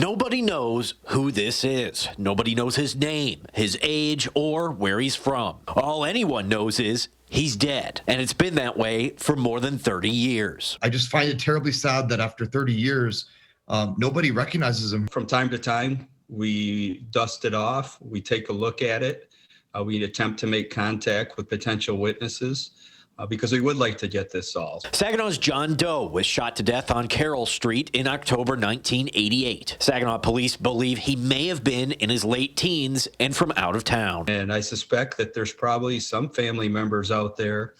Nobody knows who this is. Nobody knows his name, his age, or where he's from. All anyone knows is he's dead, and it's been that way for more than 30 years. I just find it terribly sad that after 30 years, nobody recognizes him. From time to time, we dust it off, we take a look at it, we attempt to make contact with potential witnesses. Because we would like to get this solved. Saginaw's John Doe was shot to death on Carroll Street in October 1988. Saginaw police believe he may have been in his late teens and from out of town. And I suspect that there's probably some family members out there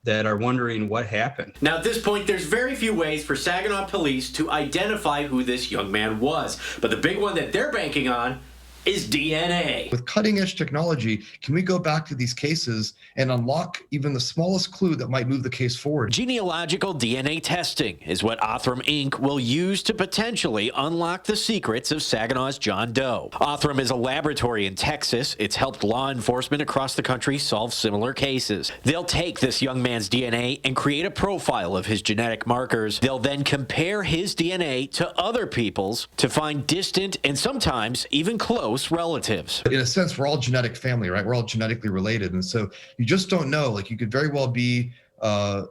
that are wondering what happened. Now, at this point, there's very few ways for Saginaw police to identify who this young man was. But the big one that they're banking on is DNA. With cutting-edge technology, can we go back to these cases and unlock even the smallest clue that might move the case forward? Genealogical DNA testing is what Othram Inc. will use to potentially unlock the secrets of Saginaw's John Doe. Othram is a laboratory in Texas. It's helped law enforcement across the country solve similar cases. They'll take this young man's DNA and create a profile of his genetic markers. They'll then compare his DNA to other people's to find distant and sometimes even close relatives. In a sense, we're all genetic family, right? We're all genetically related. And so you just don't know. Like, you could very well be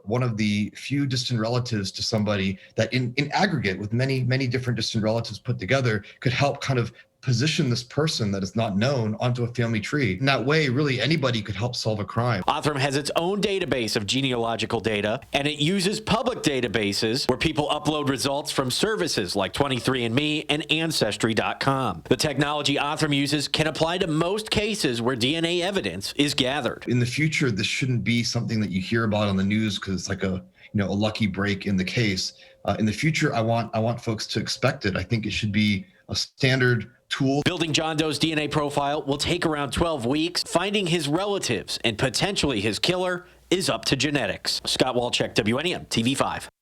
one of the few distant relatives to somebody that in aggregate, with many, many different distant relatives put together, could help kind of position this person that is not known onto a family tree. In that way, really anybody could help solve a crime. Othram has its own database of genealogical data, and it uses public databases where people upload results from services like 23andMe and Ancestry.com. The technology Othram uses can apply to most cases where DNA evidence is gathered. In the future, this shouldn't be something that you hear about on the news because it's like a lucky break in the case. In the future, I want folks to expect it. I think it should be a standard tool. Building John Doe's DNA profile will take around 12 weeks. Finding his relatives and potentially his killer is up to genetics. Scott Walczek, WNEM TV 5.